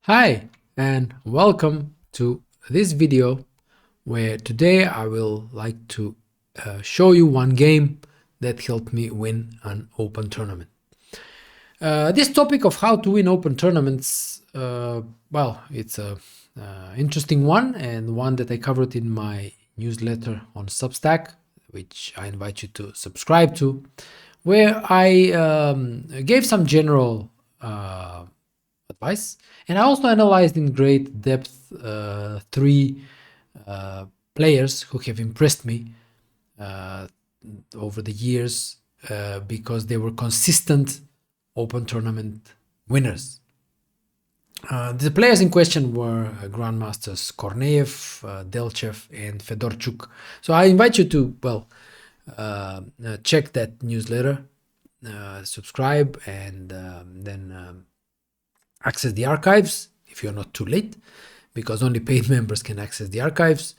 Hi and welcome to this video where today I will like to show you one game that helped me win an open tournament. This topic of how to win open tournaments, well, it's a interesting one and one that I covered in my newsletter on Substack, which I invite you to subscribe to, where I gave some general advice, and I also analyzed in great depth three players who have impressed me over the years because they were consistent open tournament winners. The players in question were Grandmasters Korneev, Delchev, and Fedorchuk. So I invite you to, check that newsletter, subscribe, and then access the archives if you're not too late, because only paid members can access the archives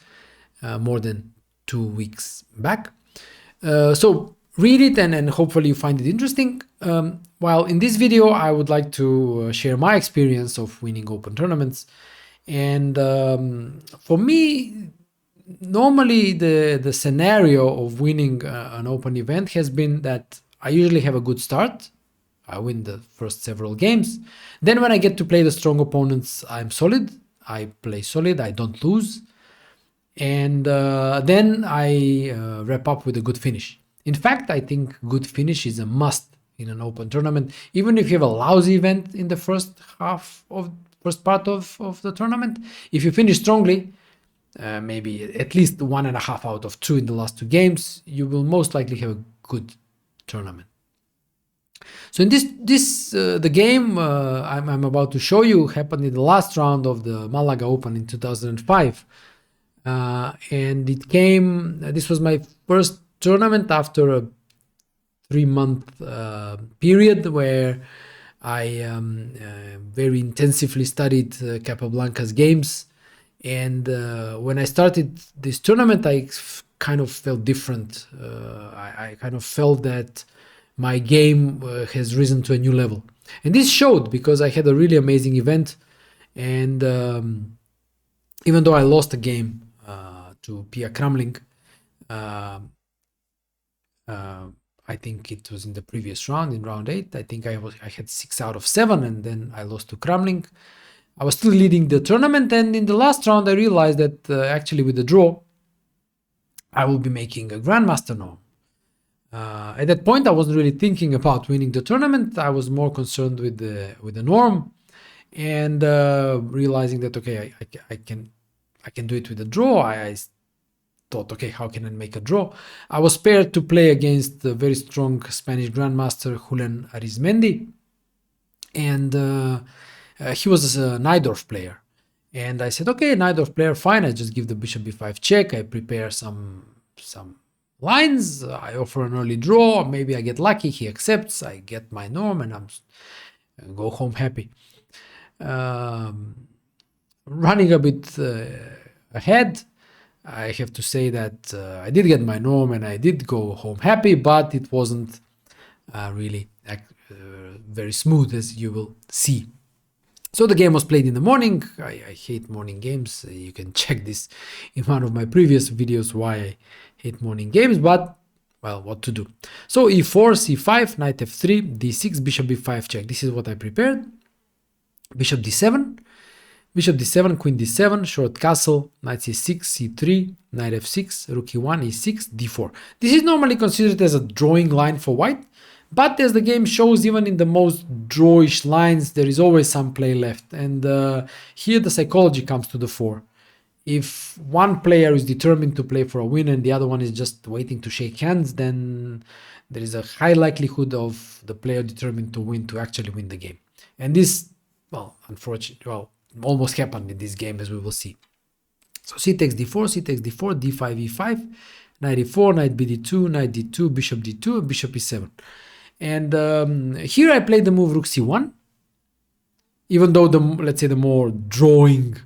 more than 2 weeks back. So read it and hopefully you find it interesting. While in this video, I would like to share my experience of winning open tournaments. And for me, normally the scenario of winning an open event has been that I usually have a good start. I win the first several games. Then when I get to play the strong opponents, I'm solid. I play solid. I don't lose. And then I wrap up with a good finish. In fact, I think good finish is a must in an open tournament. Even if you have a lousy event in the first part of the tournament, if you finish strongly, maybe at least 1.5 out of 2 in the last 2 games, you will most likely have a good tournament. So in the game I'm about to show you happened in the last round of the Malaga Open in 2005. And this was my first tournament after a 3-month period where I very intensively studied Capablanca's games. And when I started this tournament, I kind of felt different. I kind of felt that my game has risen to a new level. And this showed because I had a really amazing event. And even though I lost a game to Pia Kramling, I think it was in the previous round, in round 8. I think I had 6 out of 7, and then I lost to Kramling. I was still leading the tournament, and in the last round I realized that actually with the draw, I will be making a Grandmaster norm. At that point, I wasn't really thinking about winning the tournament. I was more concerned with the norm, and realizing that okay, I can do it with a draw. I thought, okay, how can I make a draw? I was paired to play against the very strong Spanish Grandmaster Julian Arizmendi, and he was a Najdorf player. And I said, okay, Najdorf player, fine. I just give the bishop b5 check. I prepare some lines. I offer an early draw. Maybe I get lucky. He accepts. I get my norm, and I go home happy. Running a bit ahead, I have to say that I did get my norm and I did go home happy, but it wasn't really very smooth, as you will see. So the game was played in the morning. I hate morning games. You can check this in one of my previous videos why I hate morning games, but well, what to do? So e4, c5, knight f3, d6, bishop b5 check. This is what I prepared. Bishop d7, queen d7, short castle, knight c6, c3, knight f6, rook e1, e6, d4. This is normally considered as a drawing line for white, but as the game shows, even in the most drawish lines, there is always some play left. And here the psychology comes to the fore. If one player is determined to play for a win and the other one is just waiting to shake hands, then there is a high likelihood of the player determined to win to actually win the game. And this, well, unfortunately, almost happened in this game, as we will see. So c takes d4, d5, e5, knight e4, knight bd2, knight d2, bishop d2, and bishop e7. And here I played the move rook c1, even though let's say the more drawing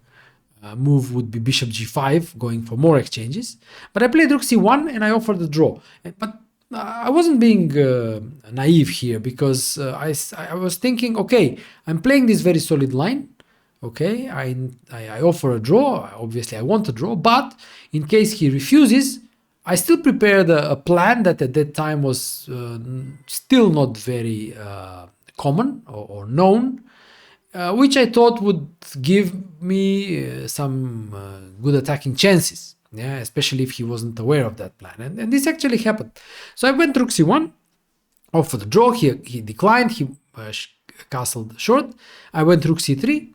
move would be bishop g5, going for more exchanges. But I played rook c1 and I offered the draw. But I wasn't being naive here, because I was thinking, okay, I'm playing this very solid line. Okay, I offer a draw. Obviously, I want a draw, but in case he refuses, I still prepared a plan that at that time was still not very common or known, which I thought would give me some good attacking chances. Yeah, especially if he wasn't aware of that plan, and this actually happened. So I went rook c1, offered the draw. He declined. He castled short. I went rook c3.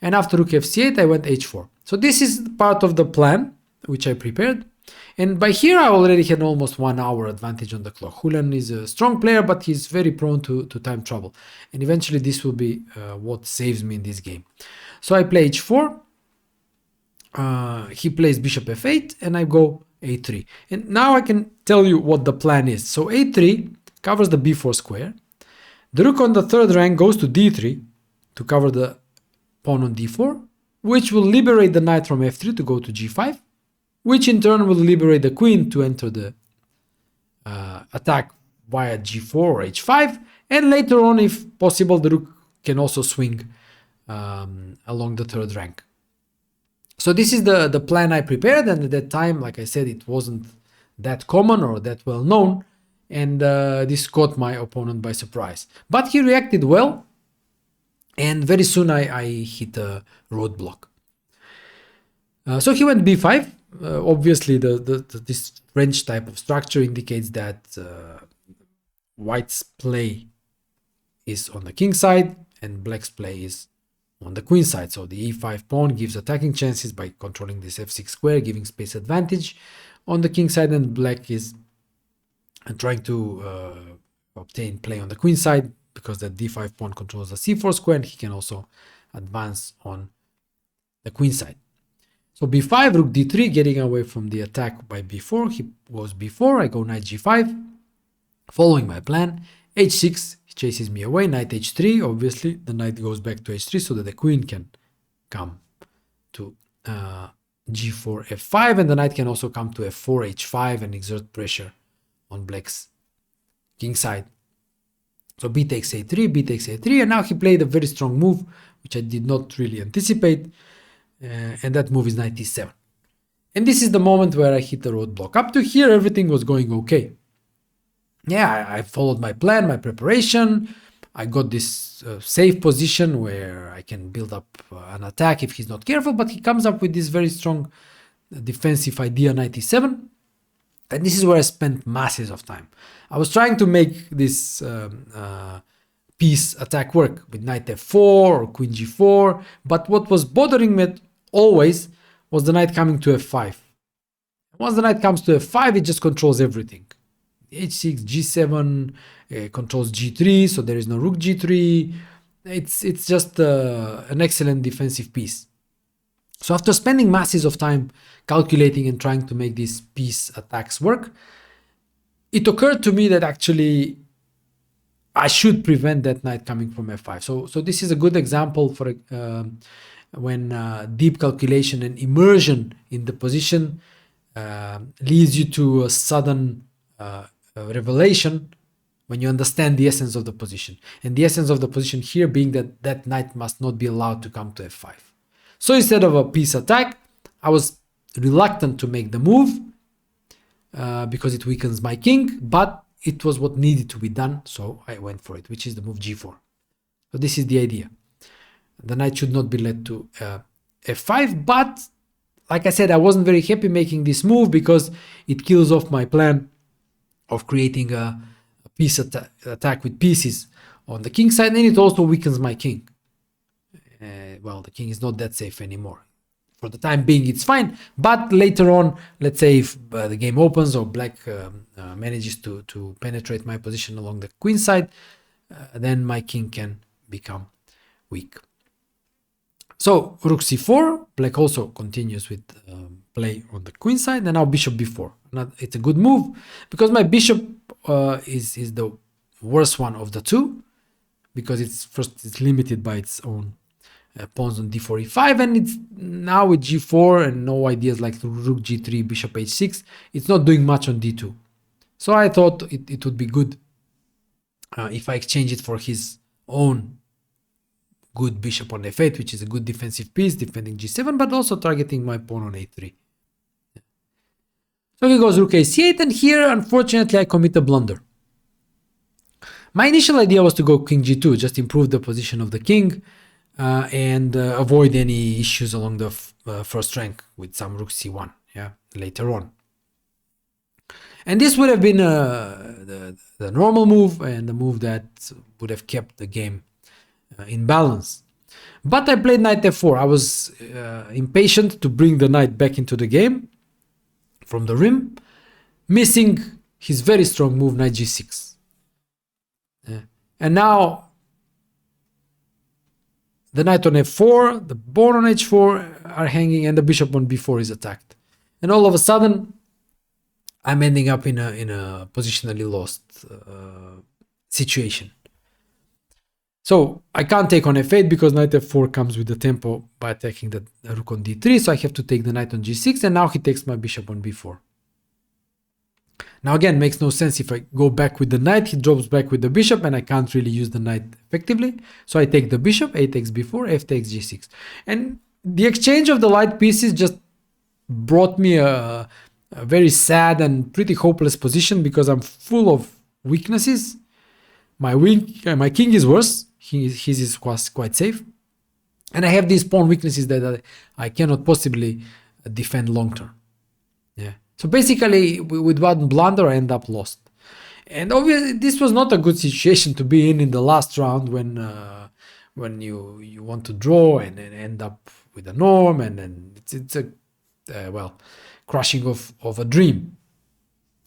And after rook fc8, I went h4. So this is part of the plan which I prepared. And by here, I already had almost 1 hour advantage on the clock. Julian is a strong player, but he's very prone to time trouble. And eventually, this will be what saves me in this game. So I play h4. He plays bishop f8, and I go a3. And now I can tell you what the plan is. So a3 covers the b4 square. The rook on the third rank goes to d3 to cover the pawn on d4, which will liberate the knight from f3 to go to g5, which in turn will liberate the queen to enter the attack via g4 or h5, and later on, if possible, the rook can also swing along the third rank. So this is the plan I prepared, and at that time, like I said, it wasn't that common or that well known, and this caught my opponent by surprise. But he reacted well, and very soon I hit a roadblock. So he went b5. Obviously, this French type of structure indicates that white's play is on the king side and black's play is on the queen side. So the e5 pawn gives attacking chances by controlling this f6 square, giving space advantage on the king side, and black is trying to obtain play on the queen side because the d5 pawn controls the c4 square, and he can also advance on the queen side. So b5, rook d3, getting away from the attack by b4. He goes b4, I go knight g5, following my plan. h6, he chases me away, knight h3. Obviously, the knight goes back to h3 so that the queen can come to g4, f5, and the knight can also come to f4, h5, and exert pressure on black's king side. So b takes a3, b takes a3, and now he played a very strong move, which I did not really anticipate, and that move is knight e7. And this is the moment where I hit the roadblock. Up to here, everything was going okay. Yeah, I followed my plan, my preparation. I got this safe position where I can build up an attack if he's not careful, but he comes up with this very strong defensive idea, knight e7. And this is where I spent masses of time. I was trying to make this piece attack work with knight f4 or queen g4, but what was bothering me always was the knight coming to f5. Once the knight comes to f5, it just controls everything. h6, g7 controls g3, so there is no rook g3. It's just an excellent defensive piece. So after spending masses of time calculating and trying to make these piece attacks work, it occurred to me that actually I should prevent that knight coming from f5. So this is a good example for when deep calculation and immersion in the position leads you to a sudden revelation when you understand the essence of the position. And the essence of the position here being that that knight must not be allowed to come to f5. So instead of a piece attack, I was reluctant to make the move because it weakens my king, but it was what needed to be done, so I went for it, which is the move g4. So this is the idea. The knight should not be led to f5, but like I said, I wasn't very happy making this move because it kills off my plan of creating a piece attack with pieces on the king side, and it also weakens my king. Well, the king is not that safe anymore. For the time being, it's fine. But later on, let's say if the game opens or black manages to penetrate my position along the queen side, then my king can become weak. So rook c4, black also continues with play on the queen side, and now bishop b4. Now, it's a good move because my bishop is the worst one of the two, because it's limited by its own pawns on d4, e5, and it's now with g4 and no ideas like rook g3, bishop h6, it's not doing much on d2. So I thought it would be good if I exchange it for his own good bishop on f8, which is a good defensive piece, defending g7, but also targeting my pawn on a3. So he goes rook a8, and here, unfortunately, I commit a blunder. My initial idea was to go king g2, just improve the position of the king and avoid any issues along the first rank with some rook c1, yeah, later on. And this would have been the normal move and the move that would have kept the game in balance. But I played knight f4. I was impatient to bring the knight back into the game from the rim, missing his very strong move, knight g6. And now the knight on f4, the pawn on h4 are hanging, and the bishop on b4 is attacked. And all of a sudden, I'm ending up in a positionally lost situation. So I can't take on f8 because knight f4 comes with the tempo by attacking the rook on d3. So I have to take the knight on g6, and now he takes my bishop on b4. Now again, makes no sense. If I go back with the knight, he drops back with the bishop, and I can't really use the knight effectively. So I take the bishop, a takes b4, f takes g6. And the exchange of the light pieces just brought me a very sad and pretty hopeless position because I'm full of weaknesses. My king is worse. His is quite safe. And I have these pawn weaknesses that I cannot possibly defend long term. Yeah. So basically, with one blunder, I end up lost. And obviously, this was not a good situation to be in the last round when you want to draw and end up with a norm, and then it's a crushing of a dream.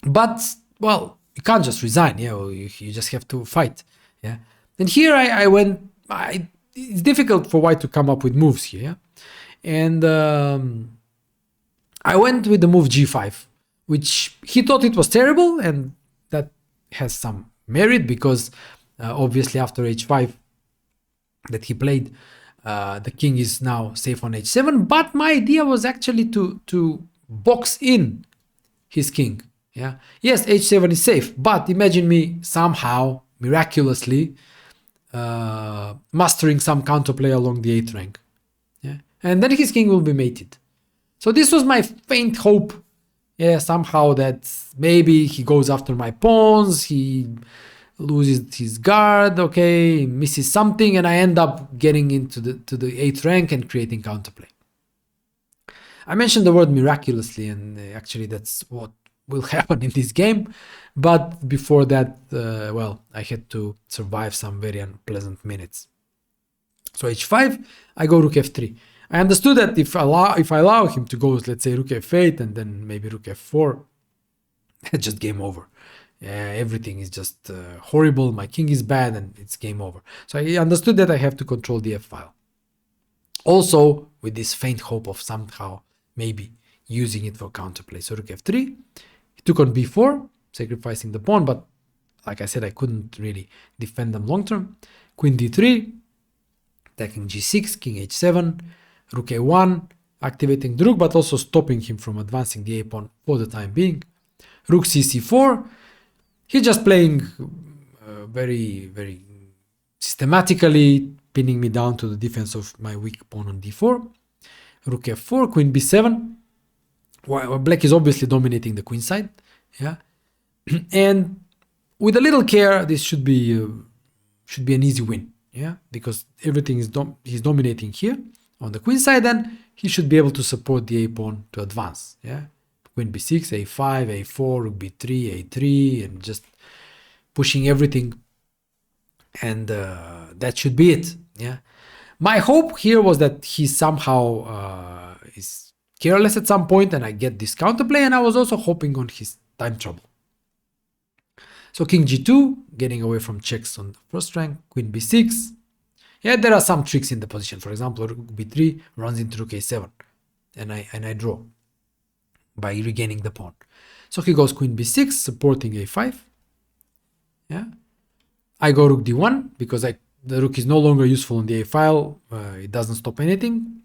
But well, you can't just resign. You just have to fight. Yeah. And here I went. It's difficult for white to come up with moves here. Yeah? And I went with the move g5, which he thought it was terrible, and that has some merit because obviously after h5 that he played, the king is now safe on h7. But my idea was actually to box in his king. Yeah. Yes, h7 is safe, but imagine me somehow miraculously mastering some counterplay along the 8th rank. Yeah. And then his king will be mated. So this was my faint hope, somehow that maybe he goes after my pawns, he loses his guard, misses something, and I end up getting into the 8th rank and creating counterplay. I mentioned the word miraculously, and actually that's what will happen in this game. But before that, I had to survive some very unpleasant minutes. So h5, I go rook f3. I understood that if I allow him to go, let's say rook f8 and then maybe rook f4, it's just game over. Everything is just horrible. My king is bad and it's game over. So I understood that I have to control the f-file. Also, with this faint hope of somehow maybe using it for counterplay. So rook f3, he took on b4, sacrificing the pawn, but like I said, I couldn't really defend them long term. Queen d3, attacking g6, king h7, rook a1, activating the rook, but also stopping him from advancing the a-pawn for the time being. Rook c4, he's just playing very, very systematically, pinning me down to the defense of my weak pawn on d4. Rook f4, queen b7. Well, black is obviously dominating the queen side. Yeah, and with a little care, this should be an easy win. Yeah, because everything is he's dominating here on the queen side, and he should be able to support the a-pawn to advance. Yeah, queen b6, a5, a4, rook b3, a3, and just pushing everything. And that should be it. Yeah, my hope here was that he somehow is careless at some point, and I get this counterplay. And I was also hoping on his time trouble. So king g2, getting away from checks on the first rank. Queen b6. Yeah, there are some tricks in the position. For example, rook b3 runs into rook a7, and I draw by regaining the pawn. So he goes queen b6, supporting a5. Yeah, I go rook d1 because the rook is no longer useful on the a file. It doesn't stop anything.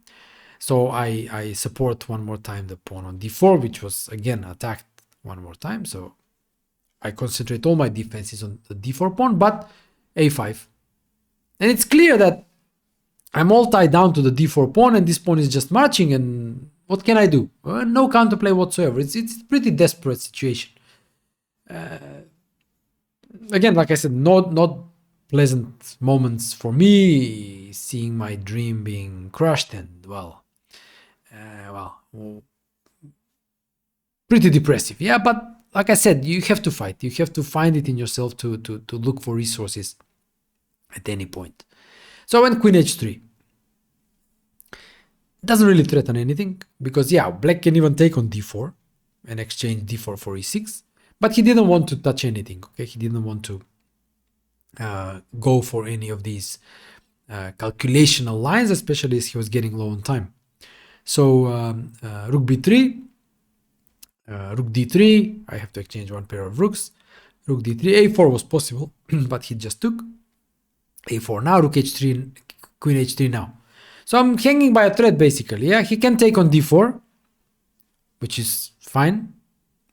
So I support one more time the pawn on d4, which was again attacked one more time. So I concentrate all my defenses on the d4 pawn, but a5. And it's clear that I'm all tied down to the d4 pawn, and this pawn is just marching, and what can I do? No counterplay whatsoever. It's a pretty desperate situation. Again, like I said, not pleasant moments for me, seeing my dream being crushed, and well, pretty depressive. Yeah, but like I said, you have to fight. You have to find it in yourself to look for resources at any point. So I went queen h3. Doesn't really threaten anything, because yeah, black can even take on d4 and exchange d4 for e6, but he didn't want to touch anything. Okay, he didn't want to go for any of these calculational lines, especially as he was getting low on time. So rook b3, rook d3. I have to exchange one pair of rooks. Rook d3, a4 was possible, but he just took a4. Now rook h3, queen h3 now. So I'm hanging by a thread basically. Yeah, he can take on d4, which is fine.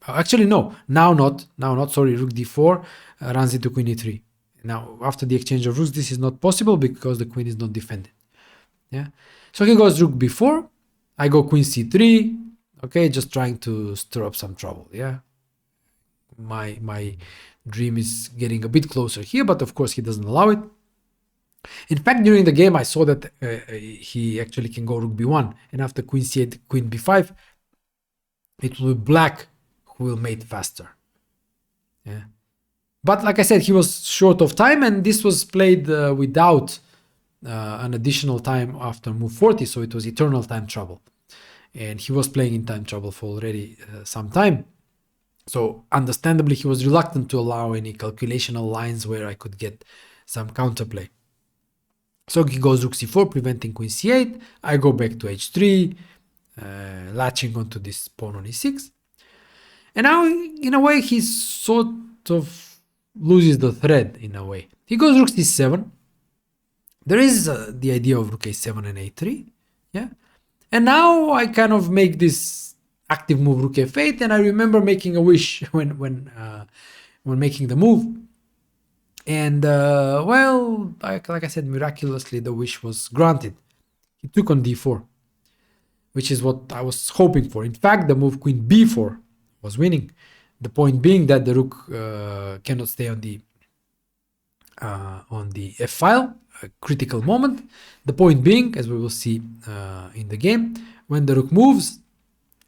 Actually, no, now not. Sorry, rook d4 runs into queen e3. Now, after the exchange of rooks, this is not possible because the queen is not defended. Yeah. So he goes rook b4. I go queen c3. Okay, just trying to stir up some trouble. Yeah. My dream is getting a bit closer here, but of course he doesn't allow it. In fact, during the game, I saw that he actually can go rook b1, and after queen c8, queen b5, it will be black who will mate faster. Yeah. But like I said, he was short of time, and this was played without an additional time after move 40, so it was eternal time trouble. And he was playing in time trouble for already some time. So understandably, he was reluctant to allow any calculational lines where I could get some counterplay. So he goes rook c4, preventing queen c8. I go back to h3, latching onto this pawn on e6. And now, in a way, he sort of loses the thread, in a way. He goes rook c7. There is the idea of rook a7 and a3. Yeah. And now I kind of make this active move rook f8, and I remember making a wish when making the move. And well, like I said, miraculously the wish was granted. He took on d4, which is what I was hoping for. In fact, the move queen b4 was winning. The point being that the rook cannot stay on the f file, a critical moment. The point being, as we will see in the game, when the rook moves,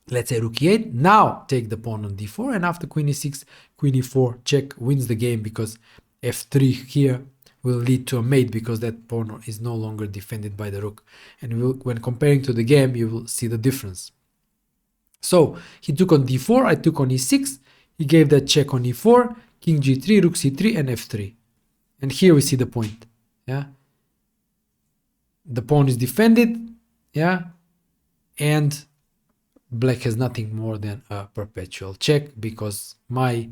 let's say rook e8, now take the pawn on d4, and after queen e6, queen e4 check wins the game, because f3 here will lead to a mate, because that pawn is no longer defended by the rook. And when comparing to the game, you will see the difference. So he took on d4, I took on e6, he gave that check on e4, king g3, rook c3, and f3. And here we see the point. Yeah, the pawn is defended. Yeah, and black has nothing more than a perpetual check, because my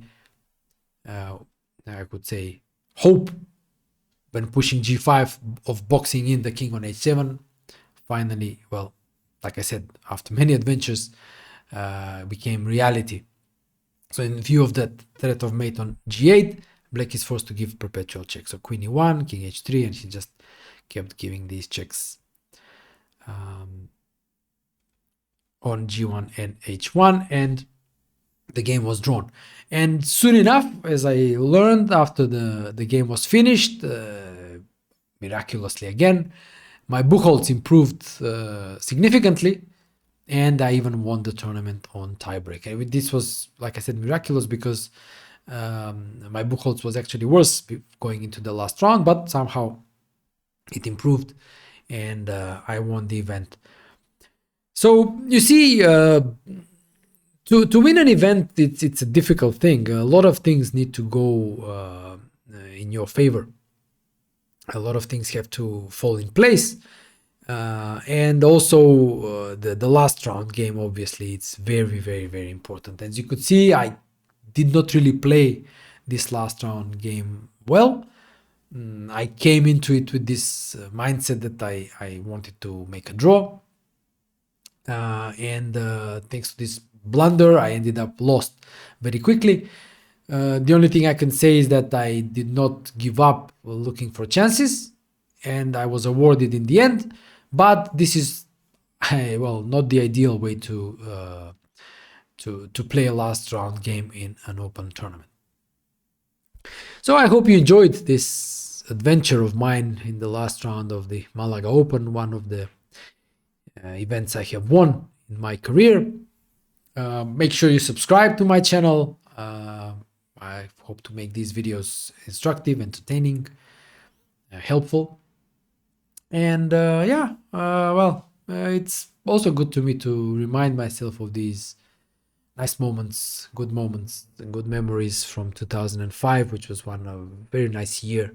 I could say hope when pushing g5 of boxing in the king on h7 finally, well, like I said, after many adventures, became reality. So in view of that threat of mate on g8, black is forced to give perpetual check. So queen e1, king h3, and he just kept giving these checks on g1 and h1, and the game was drawn. And soon enough, as I learned after the game was finished, miraculously again, my Buchholz improved significantly, and I even won the tournament on tiebreak. And this was, like I said, miraculous, because my Buchholz was actually worse going into the last round, but somehow it improved, and I won the event. So you see, to win an event, it's a difficult thing. A lot of things need to go in your favor. A lot of things have to fall in place. And also the last round game, obviously, it's very, very, very important. As you could see, I did not really play this last round game well. I came into it with this mindset that I wanted to make a draw. And thanks to this blunder, I ended up lost very quickly. The only thing I can say is that I did not give up looking for chances, and I was awarded in the end. But this is, well, not the ideal way to play a last round game in an open tournament. So I hope you enjoyed this adventure of mine in the last round of the Malaga Open, one of the events I have won in my career. Make sure you subscribe to my channel. I hope to make these videos instructive, entertaining, helpful. And it's also good to me to remind myself of these nice moments, good moments, and good memories from 2005, which was one of very nice year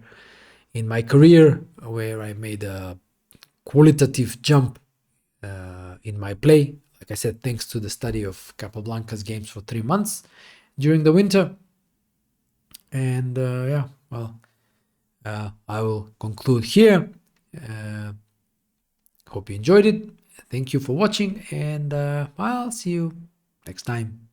in my career, where I made a qualitative jump in my play. Like I said, thanks to the study of Capablanca's games for 3 months during the winter. And I will conclude here. Hope you enjoyed it. Thank you for watching, and I'll see you next time.